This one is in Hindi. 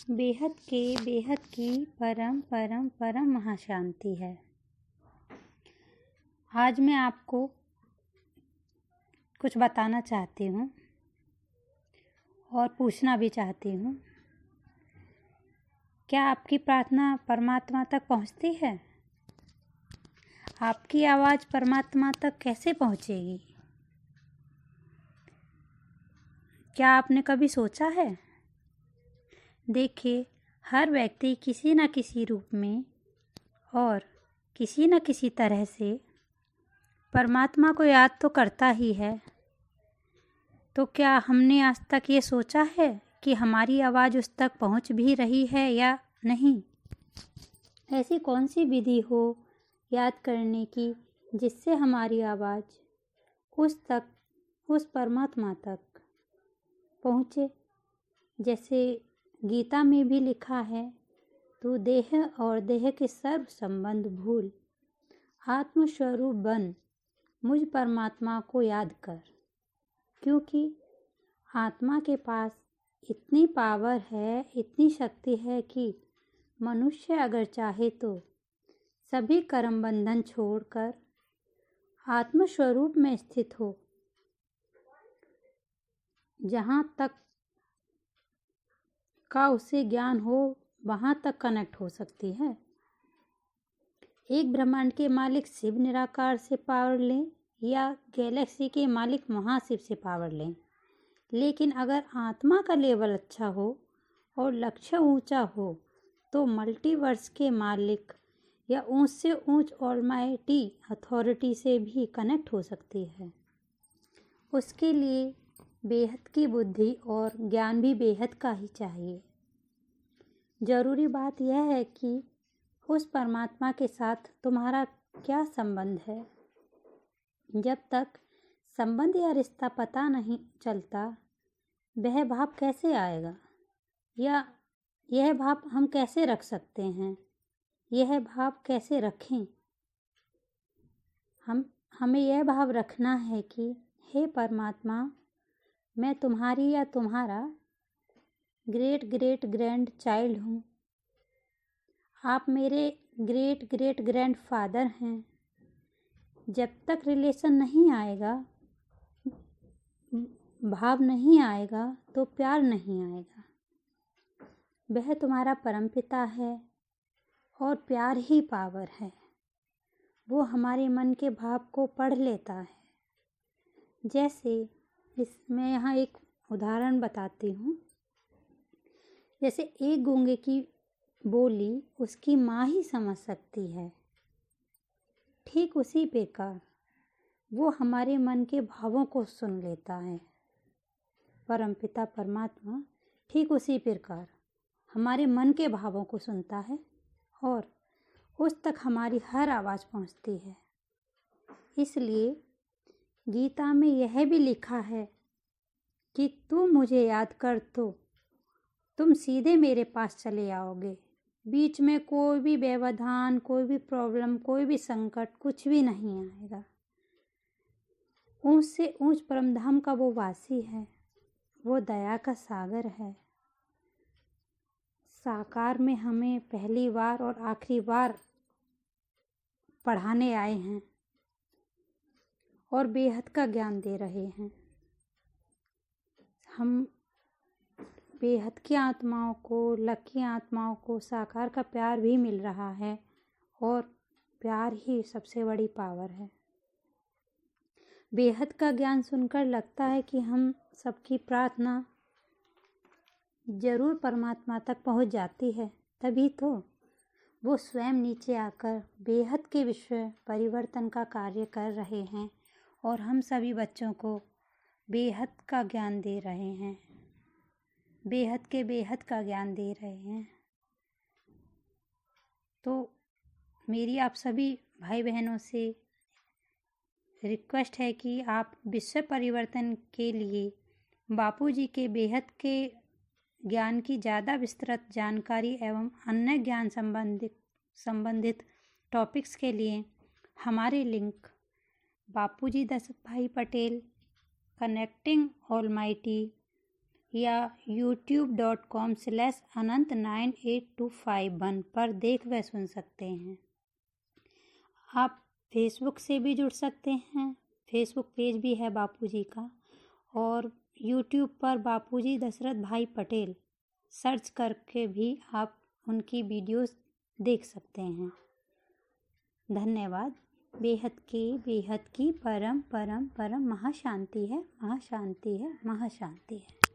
बेहद की परम परम परम महाशांति है। आज मैं आपको कुछ बताना चाहती हूँ और पूछना भी चाहती हूँ। क्या आपकी प्रार्थना परमात्मा तक पहुँचती है? आपकी आवाज़ परमात्मा तक कैसे पहुँचेगी? क्या आपने कभी सोचा है? देखिए, हर व्यक्ति किसी न किसी रूप में और किसी न किसी तरह से परमात्मा को याद तो करता ही है। तो क्या हमने आज तक ये सोचा है कि हमारी आवाज़ उस तक पहुंच भी रही है या नहीं? ऐसी कौन सी विधि हो याद करने की जिससे हमारी आवाज़ उस परमात्मा तक पहुँचे? जैसे गीता में भी लिखा है, तू देह और देह के सर्व संबंध भूल, आत्मस्वरूप बन, मुझ परमात्मा को याद कर। क्योंकि आत्मा के पास इतनी पावर है, इतनी शक्ति है कि मनुष्य अगर चाहे तो सभी कर्म बंधन छोड़कर आत्मस्वरूप में स्थित हो, जहाँ तक का उसे ज्ञान हो वहाँ तक कनेक्ट हो सकती है। एक ब्रह्मांड के मालिक शिव निराकार से पावर लें या गैलेक्सी के मालिक महाशिव से पावर लें, लेकिन अगर आत्मा का लेवल अच्छा हो और लक्ष्य ऊंचा हो तो मल्टीवर्स के मालिक या ऊंच से ऊंच ऑलमाइटी अथॉरिटी से भी कनेक्ट हो सकती है। उसके लिए बेहद की बुद्धि और ज्ञान भी बेहद का ही चाहिए। जरूरी बात यह है कि उस परमात्मा के साथ तुम्हारा क्या संबंध है। जब तक संबंध या रिश्ता पता नहीं चलता, वह भाव कैसे आएगा या यह भाव हम कैसे रख सकते हैं, यह भाव कैसे रखें? हमें यह भाव रखना है कि हे परमात्मा, मैं तुम्हारी या तुम्हारा ग्रेट ग्रेट ग्रैंड चाइल्ड हूँ। आप मेरे ग्रेट ग्रेट ग्रैंड फादर हैं। जब तक रिलेशन नहीं आएगा, भाव नहीं आएगा तो प्यार नहीं आएगा। वह तुम्हारा परमपिता है और प्यार ही पावर है। वो हमारे मन के भाव को पढ़ लेता है। जैसे मैं यहाँ एक उदाहरण बताती हूँ। जैसे एक गूंगे की बोली उसकी माँ ही समझ सकती है, ठीक उसी प्रकार वो हमारे मन के भावों को सुन लेता है। परमपिता परमात्मा ठीक उसी प्रकार हमारे मन के भावों को सुनता है और उस तक हमारी हर आवाज़ पहुँचती है। इसलिए गीता में यह भी लिखा है कि तू मुझे याद कर तो तुम सीधे मेरे पास चले आओगे। बीच में कोई भी व्यवधान, कोई भी प्रॉब्लम, कोई भी संकट, कुछ भी नहीं आएगा। ऊंच से ऊंच परमधाम का वो वासी है, वो दया का सागर है। साकार में हमें पहली बार और आखिरी बार पढ़ाने आए हैं और बेहद का ज्ञान दे रहे हैं। हम बेहद की आत्माओं को, लकी आत्माओं को साकार का प्यार भी मिल रहा है और प्यार ही सबसे बड़ी पावर है। बेहद का ज्ञान सुनकर लगता है कि हम सबकी प्रार्थना जरूर परमात्मा तक पहुंच जाती है। तभी तो वो स्वयं नीचे आकर बेहद के विश्व परिवर्तन का कार्य कर रहे हैं और हम सभी बच्चों को बेहद का ज्ञान दे रहे हैं, बेहद का ज्ञान दे रहे हैं। तो मेरी आप सभी भाई बहनों से रिक्वेस्ट है कि आप विश्व परिवर्तन के लिए बापूजी के बेहद के ज्ञान की ज़्यादा विस्तृत जानकारी एवं अन्य ज्ञान संबंधित टॉपिक्स के लिए हमारे लिंक बापूजी दशरथ भाई पटेल कनेक्टिंग ऑलमाइटी या youtube.com/anant98251 पर देख व सुन सकते हैं। आप फेसबुक से भी जुड़ सकते हैं, फेसबुक पेज भी है बापूजी का, और यूट्यूब पर बापूजी दशरथ भाई पटेल सर्च करके भी आप उनकी वीडियोस देख सकते हैं। धन्यवाद। बेहद की परम परम परम महाशांति है, महाशांति है, महाशांति है।